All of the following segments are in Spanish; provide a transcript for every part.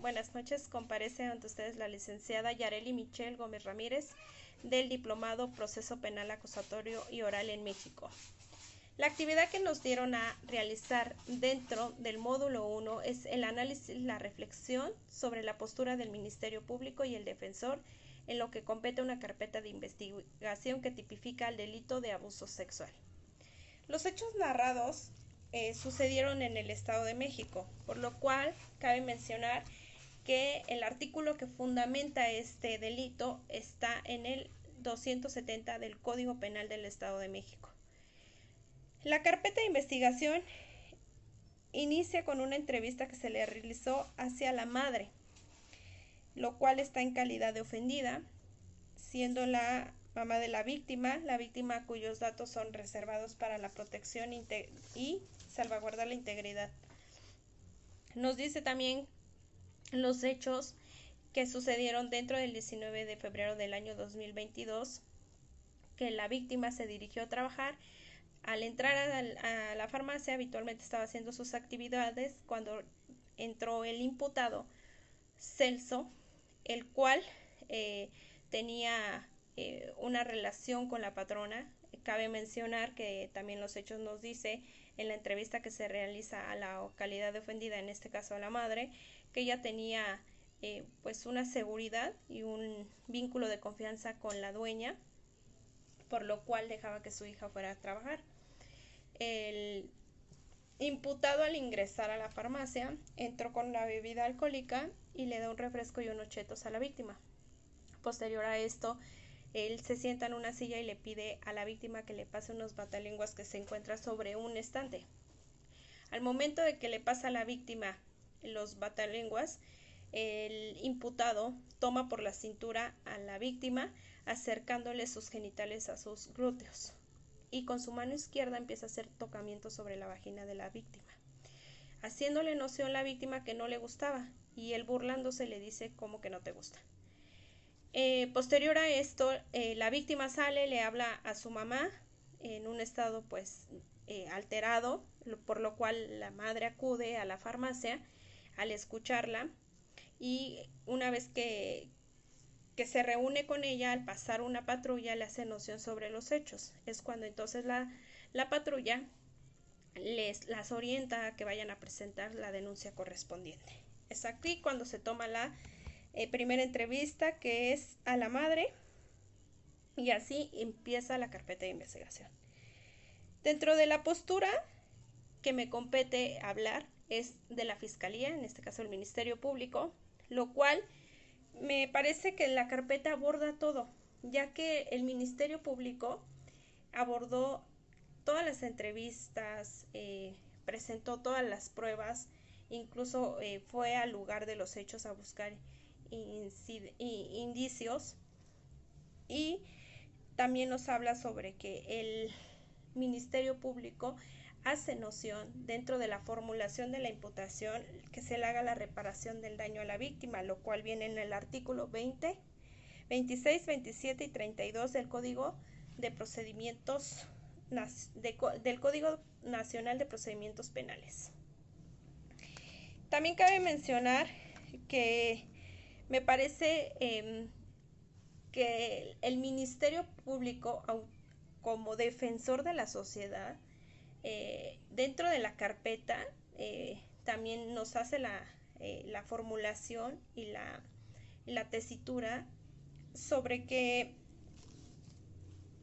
Buenas noches. Comparece ante ustedes la licenciada Yareli Michelle Gómez Ramírez del Diplomado Proceso Penal Acusatorio y Oral en México. La actividad que nos dieron a realizar dentro del módulo 1 es el análisis, la reflexión sobre la postura del Ministerio Público y el defensor en lo que compete a una carpeta de investigación que tipifica el delito de abuso sexual. Los hechos narrados sucedieron en el Estado de México, por lo cual cabe mencionar que el artículo que fundamenta este delito está en el 270 del Código Penal del Estado de México. La carpeta de investigación inicia con una entrevista que se le realizó hacia la madre, lo cual está en calidad de ofendida, siendo la mamá de la víctima cuyos datos son reservados para la protección y salvaguardar la integridad. Nos dice también los hechos que sucedieron dentro del 19 de febrero del año 2022, que la víctima se dirigió a trabajar. Al entrar a la farmacia, habitualmente estaba haciendo sus actividades cuando entró el imputado Celso, el cual tenía una relación con la patrona. Cabe mencionar que también los hechos nos dice en la entrevista que se realiza a la calidad de ofendida, en este caso a la madre, que ella tenía pues una seguridad y un vínculo de confianza con la dueña, por lo cual dejaba que su hija fuera a trabajar. El imputado, al ingresar a la farmacia, entró con la bebida alcohólica y le da un refresco y unos chetos a la víctima. Posterior a esto, él se sienta en una silla y le pide a la víctima que le pase unos batalenguas que se encuentra sobre un estante. Al momento de que le pasa a la víctima los batalenguas, el imputado toma por la cintura a la víctima, acercándole sus genitales a sus glúteos, y con su mano izquierda empieza a hacer tocamientos sobre la vagina de la víctima, haciéndole noción a la víctima que no le gustaba, y él, burlándose, le dice: ¿cómo que no te gusta? Posterior a esto, la víctima sale, le habla a su mamá en un estado pues alterado, por lo cual la madre acude a la farmacia al escucharla, y una vez que se reúne con ella, al pasar una patrulla, le hace noción sobre los hechos. Es cuando entonces la patrulla las orienta a que vayan a presentar la denuncia correspondiente. Es aquí cuando se toma la primera entrevista, que es a la madre, y así empieza la carpeta de investigación. Dentro de la postura que me compete hablar es de la Fiscalía, en este caso el Ministerio Público, lo cual me parece que la carpeta aborda todo, ya que el Ministerio Público abordó todas las entrevistas, presentó todas las pruebas, incluso fue al lugar de los hechos a buscar indicios, y también nos habla sobre que el Ministerio Público hace noción dentro de la formulación de la imputación que se le haga la reparación del daño a la víctima, lo cual viene en el artículo 20, 26, 27 y 32 del Código de Procedimientos del Código Nacional de Procedimientos Penales. También cabe mencionar que me parece que el Ministerio Público, como defensor de la sociedad, dentro de la carpeta también nos hace la formulación y la tesitura sobre que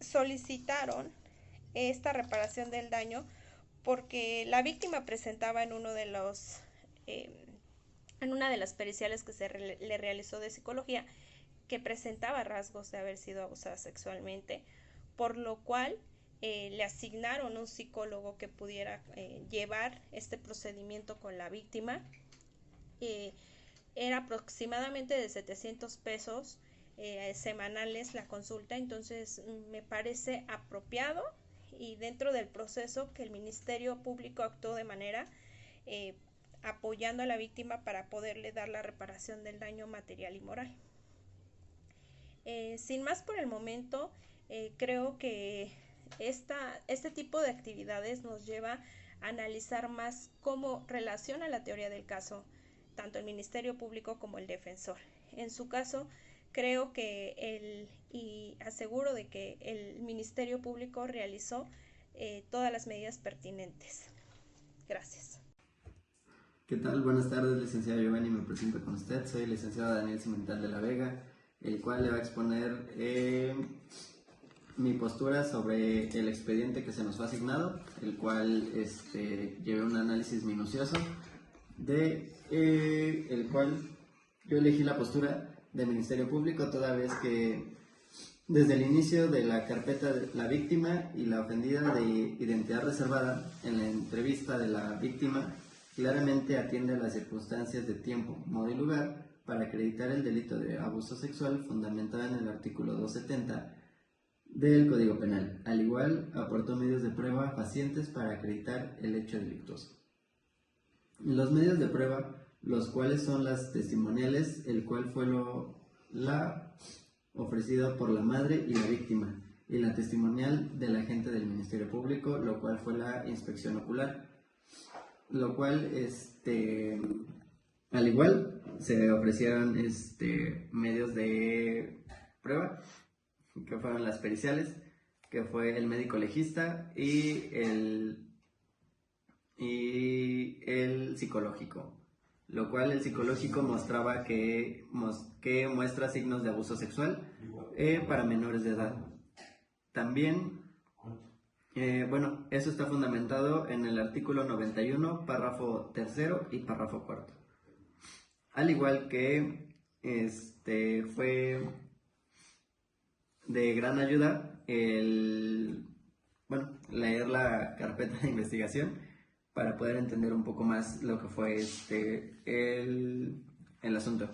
solicitaron esta reparación del daño porque la víctima presentaba en una de las periciales que le realizó de psicología, que presentaba rasgos de haber sido abusada sexualmente, por lo cual le asignaron un psicólogo que pudiera llevar este procedimiento con la víctima. Era aproximadamente de 700 pesos semanales la consulta. Entonces me parece apropiado y dentro del proceso que el Ministerio Público actuó de manera apoyando a la víctima para poderle dar la reparación del daño material y moral. Sin más por el momento, creo que este tipo de actividades nos lleva a analizar más cómo relaciona la teoría del caso tanto el Ministerio Público como el defensor. En su caso, creo que y aseguro de que el Ministerio Público realizó todas las medidas pertinentes. Gracias. ¿Qué tal? Buenas tardes, licenciado Giovanni, me presento con usted. Soy el licenciado Daniel Cimental de la Vega, el cual le va a exponer mi postura sobre el expediente que se nos fue asignado, el cual llevé un análisis minucioso, el cual yo elegí la postura del Ministerio Público, toda vez que desde el inicio de la carpeta de la víctima y la ofendida de identidad reservada, en la entrevista de la víctima, claramente atiende a las circunstancias de tiempo, modo y lugar para acreditar el delito de abuso sexual fundamentado en el artículo 270 del Código Penal. Al igual, aportó medios de prueba fehacientes para acreditar el hecho delictuoso. Los medios de prueba, los cuales son las testimoniales, el cual fue la ofrecida por la madre y la víctima, y la testimonial del agente del Ministerio Público, lo cual fue la inspección ocular, lo cual, al igual, se ofrecieron medios de prueba, que fueron las periciales, que fue el médico legista y el psicológico, lo cual el psicológico mostraba que muestra signos de abuso sexual para menores de edad. También, eso está fundamentado en el artículo 91, párrafo 3 y párrafo 4. Al igual que fue de gran ayuda leer la carpeta de investigación para poder entender un poco más lo que fue el asunto.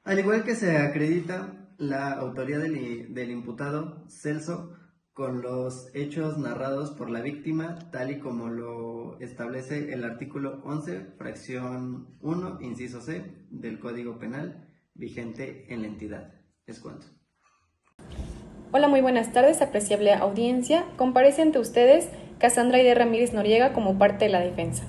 Al igual que se acredita la autoría del imputado Celso con los hechos narrados por la víctima, tal y como lo establece el artículo 11, fracción 1, inciso C, del Código Penal vigente en la entidad. Es cuanto. Hola, muy buenas tardes, apreciable audiencia. Comparece ante ustedes Cassandra Aide Ramírez Noriega como parte de la defensa.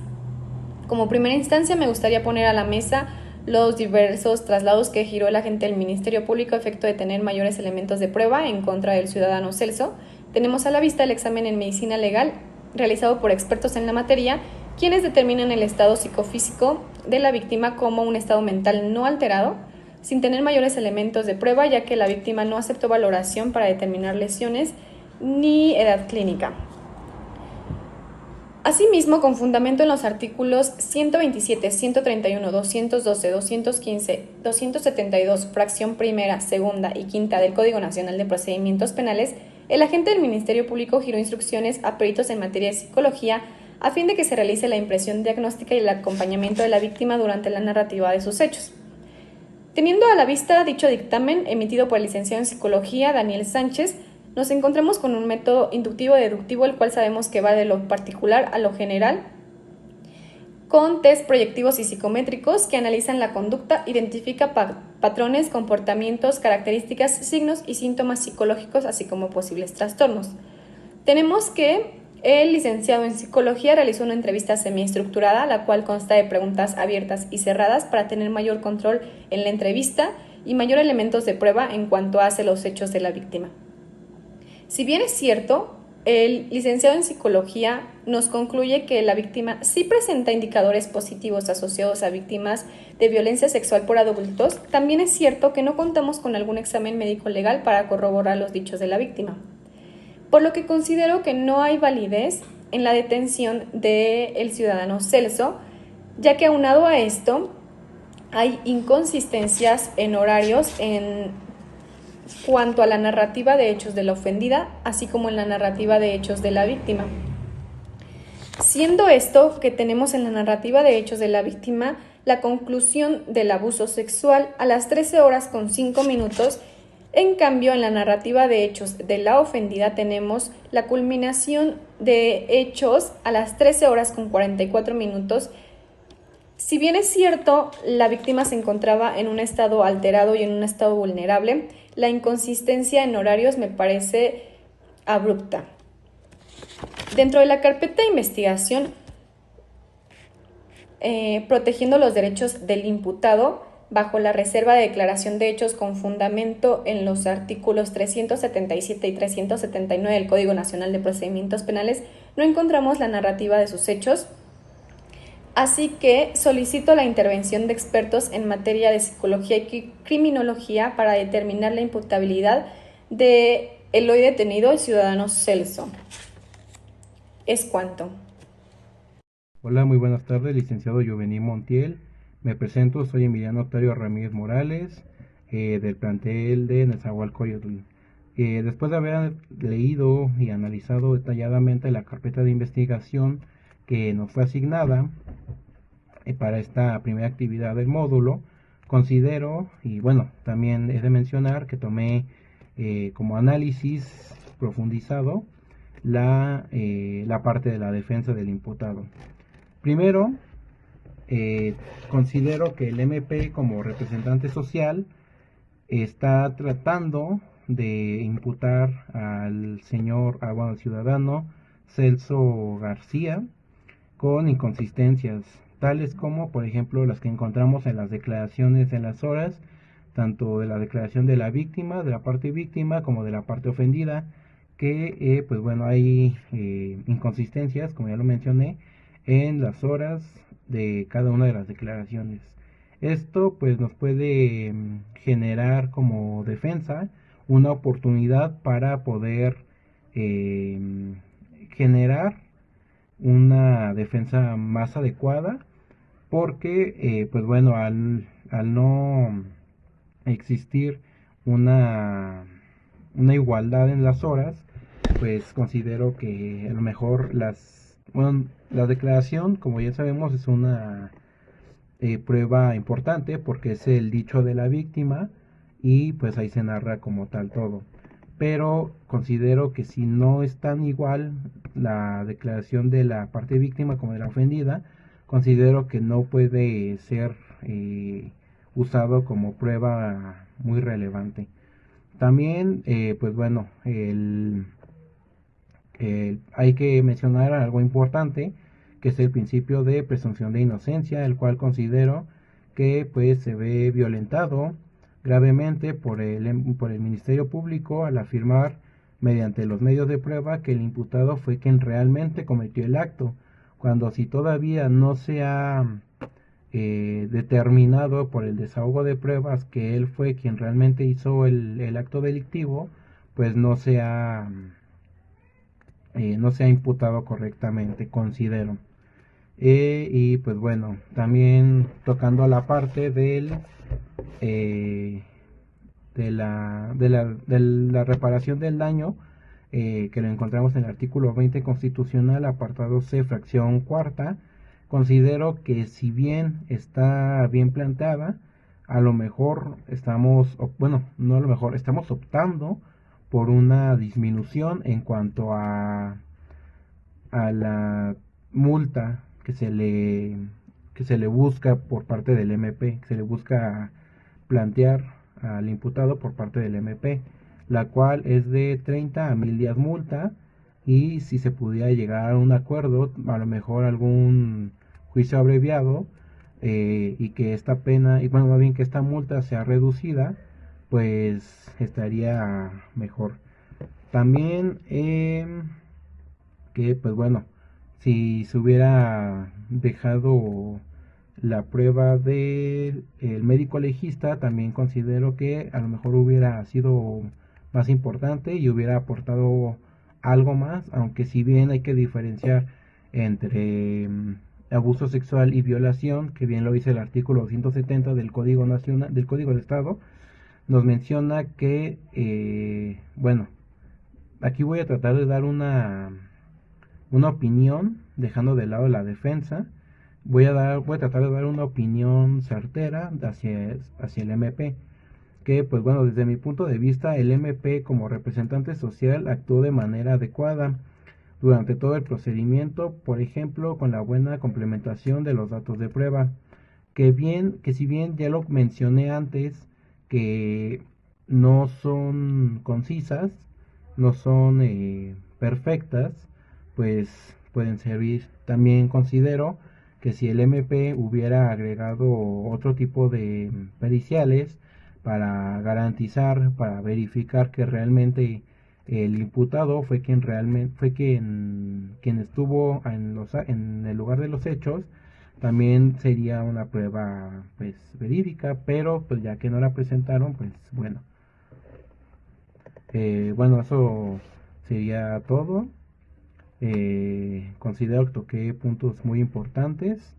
Como primera instancia, me gustaría poner a la mesa los diversos traslados que giró el agente del Ministerio Público a efecto de tener mayores elementos de prueba en contra del ciudadano Celso. Tenemos a la vista el examen en medicina legal realizado por expertos en la materia, quienes determinan el estado psicofísico de la víctima como un estado mental no alterado, sin tener mayores elementos de prueba, ya que la víctima no aceptó valoración para determinar lesiones ni edad clínica. Asimismo, con fundamento en los artículos 127, 131, 212, 215, 272, fracción primera, segunda y quinta del Código Nacional de Procedimientos Penales, el agente del Ministerio Público giró instrucciones a peritos en materia de psicología a fin de que se realice la impresión diagnóstica y el acompañamiento de la víctima durante la narrativa de sus hechos. Teniendo a la vista dicho dictamen emitido por el licenciado en Psicología Daniel Sánchez, nos encontramos con un método inductivo-deductivo, el cual sabemos que va de lo particular a lo general, con test proyectivos y psicométricos que analizan la conducta, identifica patrones, comportamientos, características, signos y síntomas psicológicos, así como posibles trastornos. Tenemos que el licenciado en Psicología realizó una entrevista semiestructurada, la cual consta de preguntas abiertas y cerradas para tener mayor control en la entrevista y mayor elementos de prueba en cuanto hace los hechos de la víctima. Si bien es cierto, el licenciado en Psicología nos concluye que la víctima sí presenta indicadores positivos asociados a víctimas de violencia sexual por adultos, también es cierto que no contamos con algún examen médico legal para corroborar los dichos de la víctima, por lo que considero que no hay validez en la detención del ciudadano Celso, ya que aunado a esto hay inconsistencias en horarios en cuanto a la narrativa de hechos de la ofendida, así como en la narrativa de hechos de la víctima. Siendo esto que tenemos en la narrativa de hechos de la víctima la conclusión del abuso sexual a las 13:05, en cambio en la narrativa de hechos de la ofendida tenemos la culminación de hechos a las 13:44. Si bien es cierto, la víctima se encontraba en un estado alterado y en un estado vulnerable, la inconsistencia en horarios me parece abrupta. Dentro de la carpeta de investigación, protegiendo los derechos del imputado bajo la reserva de declaración de hechos con fundamento en los artículos 377 y 379 del Código Nacional de Procedimientos Penales, no encontramos la narrativa de sus hechos. Así que solicito la intervención de expertos en materia de psicología y criminología para determinar la imputabilidad de el hoy detenido el ciudadano Celso. Es cuanto. Hola, muy buenas tardes, licenciado Jovenil Montiel. Me presento, soy Emiliano Octavio Ramírez Morales, del plantel de Nezahualcóyotl. Después de haber leído y analizado detalladamente la carpeta de investigación que nos fue asignada para esta primera actividad del módulo, considero, y bueno, también he de mencionar que tomé como análisis profundizado la parte de la defensa del imputado. Primero, considero que el MP como representante social está tratando de imputar al al ciudadano Celso García con inconsistencias, tales como, por ejemplo, las que encontramos en las declaraciones en las horas, tanto de la declaración de la víctima, de la parte víctima, como de la parte ofendida, que, pues bueno, hay inconsistencias, como ya lo mencioné, en las horas de cada una de las declaraciones. Esto, pues, nos puede generar como defensa una oportunidad para poder generar una defensa más adecuada, porque pues bueno, al no existir una igualdad en las horas, pues considero que a lo mejor la declaración, como ya sabemos, es una prueba importante porque es el dicho de la víctima y pues ahí se narra como tal todo. Pero considero que si no es tan igual la declaración de la parte víctima como de la ofendida, considero que no puede ser usado como prueba muy relevante. También, pues bueno, hay que mencionar algo importante, que es el principio de presunción de inocencia, el cual considero que pues se ve violentado gravemente por el Ministerio Público al afirmar mediante los medios de prueba que el imputado fue quien realmente cometió el acto, cuando si todavía no se ha determinado por el desahogo de pruebas que él fue quien realmente hizo el acto delictivo, pues no se ha imputado correctamente, considero. Y pues bueno, también tocando la parte de la reparación del daño, que lo encontramos en el artículo 20 constitucional, apartado C, fracción cuarta, considero que si bien está bien planteada, a lo mejor estamos optando por una disminución en cuanto a la multa que se le busca por parte del MP, que se le busca plantear al imputado por parte del MP, la cual es de 30 a 1000 días multa, y si se pudiera llegar a un acuerdo, a lo mejor algún juicio abreviado, y que esta pena, y bueno, más bien que esta multa sea reducida, pues estaría mejor. También que pues bueno, si se hubiera dejado la prueba del médico legista, también considero que a lo mejor hubiera sido más importante y hubiera aportado algo más, aunque si bien hay que diferenciar entre abuso sexual y violación, que bien lo dice el artículo 170 del Código Nacional, del Código del Estado, nos menciona que bueno, aquí voy a tratar de dar una opinión, dejando de lado la defensa. Voy a tratar de dar una opinión certera hacia el MP, que pues bueno, desde mi punto de vista, el MP como representante social actuó de manera adecuada durante todo el procedimiento, por ejemplo, con la buena complementación de los datos de prueba, que si bien ya lo mencioné antes, que no son concisas, no son perfectas, pues pueden servir. También considero que si el MP hubiera agregado otro tipo de periciales para garantizar, para verificar que realmente el imputado fue quien estuvo en el lugar de los hechos, también sería una prueba pues verídica, pero pues ya que no la presentaron, pues bueno. Bueno, eso sería todo. Considero que toqué puntos muy importantes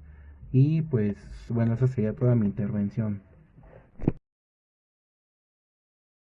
y pues bueno, esa sería toda mi intervención.